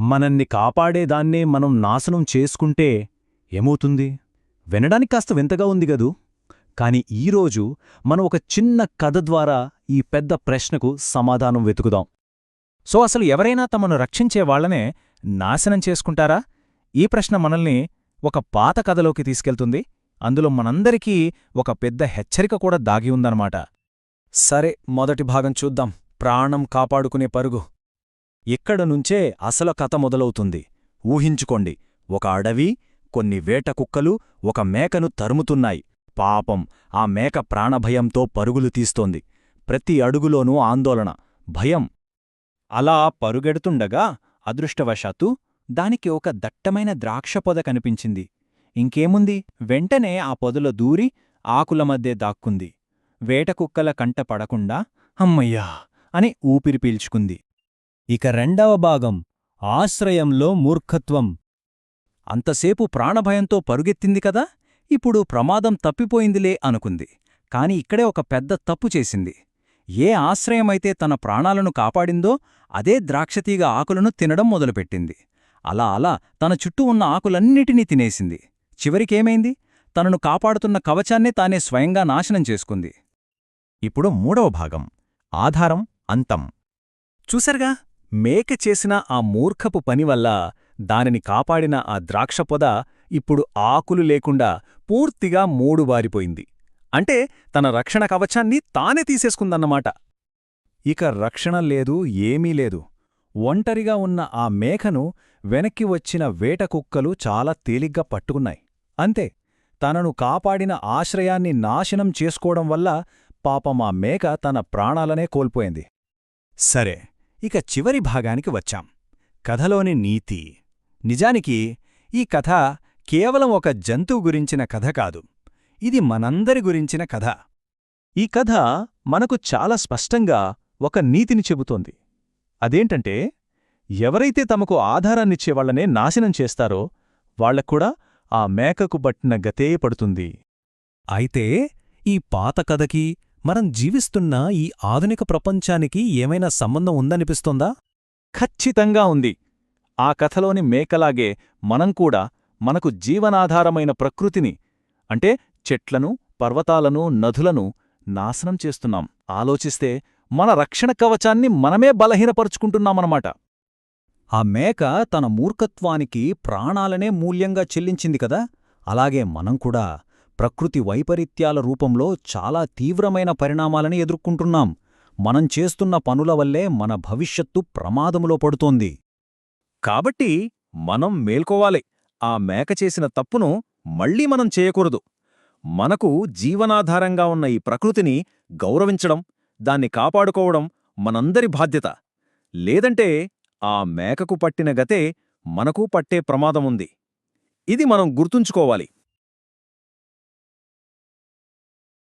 మనల్ని కాపాడేదాన్నే మనం నాశనం చేసుకుంటే ఏమవుతుంది? వినడానికి కాస్త వింతగా ఉంది గదూ. కాని ఈరోజు మనం ఒక చిన్న కథ ద్వారా ఈ పెద్ద ప్రశ్నకు సమాధానం వెతుకుదాం. సో అసలు ఎవరైనా తమను రక్షించే వాళ్లనే నాశనం చేసుకుంటారా? ఈ ప్రశ్న మనల్ని ఒక పాత కథలోకి తీసుకెళ్తుంది. అందులో మనందరికీ ఒక పెద్ద హెచ్చరిక కూడా దాగి ఉందన్నమాట. సరే, మొదటి భాగం చూద్దాం. ప్రాణం కాపాడుకునే పరుగు. ఇక్కడ నుంచే అసలు కథ మొదలవుతుంది. ఊహించుకోండి, ఒక అడవి, కొన్ని వేట కుక్కలు ఒక మేకను తరుముతున్నాయి. పాపం, ఆ మేక ప్రాణభయంతో పరుగులు తీస్తోంది. ప్రతి అడుగులోనూ ఆందోళన, భయం. అలా పరుగెడుతుండగా అదృష్టవశాత్తు దానికి ఒక దట్టమైన ద్రాక్షపొద కనిపించింది. ఇంకేముంది, వెంటనే ఆ పొదలో దూరి ఆకుల మధ్య దాక్కుంది. వేటకుక్కల కంట పడకుండా అమ్మయ్యా అని ఊపిరి పీల్చుకుంది. ఇక రెండవ భాగం, ఆశ్రయంలో మూర్ఖత్వం. అంతసేపు ప్రాణభయంతో పరుగెత్తింది కదా, ఇప్పుడు ప్రమాదం తప్పిపోయిందిలే అనుకుంది. కాని ఇక్కడే ఒక పెద్ద తప్పు చేసింది. ఏ ఆశ్రయమైతే తన ప్రాణాలను కాపాడిందో అదే ద్రాక్షతీగ ఆకులను తినడం మొదలుపెట్టింది. అలా అలా తన చుట్టూ ఉన్న ఆకులన్నిటినీ తినేసింది. చివరికేమైంది? తనను కాపాడుతున్న కవచాన్నే తానే స్వయంగా నాశనం చేసుకుంది. ఇప్పుడు మూడవ భాగం, ఆధారం అంతం. చూసర్గా, మేక చేసిన ఆ మూర్ఖపు పనివల్ల దానిని కాపాడిన ఆ ద్రాక్షపొద ఇప్పుడు ఆకులు లేకుండా పూర్తిగా మూడుబారిపోయింది. అంటే తన రక్షణ కవచాన్ని తానే తీసేసుకుందన్నమాట. ఇక రక్షణ లేదు, ఏమీ లేదు. ఒంటరిగా ఉన్న ఆ మేకను వెనక్కి వచ్చిన వేటకుక్కలు చాలా తేలిగ్గా పట్టుకున్నాయి. అంతే, తనను కాపాడిన ఆశ్రయాన్ని నాశనం చేసుకోవడం వల్ల పాపం ఆ మేక తన ప్రాణాలనే కోల్పోయింది. సరే, ఇక చివరి భాగానికి వచ్చాం. కథలోని నీతి. నిజానికి ఈ కథ కేవలం ఒక జంతువు గురించిన కథ కాదు, ఇది మనందరి గురించిన కథ. ఈ కథ మనకు చాలా స్పష్టంగా ఒక నీతిని చెబుతోంది. అదేంటంటే, ఎవరైతే తమకు ఆధారాన్నిచ్చేవాళ్లనే నాశనం చేస్తారో వాళ్లక్కూడా ఆ మేకకు పట్టిన గతే పడుతుంది. అయితే ఈ పాత కథకి మనం జీవిస్తున్న ఈ ఆధునిక ప్రపంచానికి ఏమైనా సంబంధం ఉందనిపిస్తోందా? ఖచ్చితంగా ఉంది. ఆ కథలోని మేకలాగే మనం కూడా మనకు జీవనాధారమైన ప్రకృతిని, అంటే చెట్లను, పర్వతాలను, నదులను నాశనం చేస్తున్నాం. ఆలోచిస్తే మన రక్షణ కవచాన్ని మనమే బలహీనపరుచుకుంటున్నామన్నమాట. ఆ మేక తన మూర్ఖత్వానికి ప్రాణాలనే మూల్యంగా చెల్లించింది కదా, అలాగే మనం కూడా ప్రకృతి వైపరీత్యాల రూపంలో చాలా తీవ్రమైన పరిణామాలని ఎదుర్కొంటున్నాం. మనం చేస్తున్న పనుల వల్లే మన భవిష్యత్తు ప్రమాదములో పడుతోంది. కాబట్టి మనం మేల్కోవాలి. ఆ మేక చేసిన తప్పును మళ్లీ మనం చేయకూడదు. మనకు జీవనాధారంగా ఉన్న ఈ ప్రకృతిని గౌరవించడం, దాన్ని కాపాడుకోవడం మనందరి బాధ్యత. లేదంటే ఆ మేకకు పట్టిన గతే మనకు పట్టే ప్రమాదముంది. ఇది మనం గుర్తుంచుకోవాలి.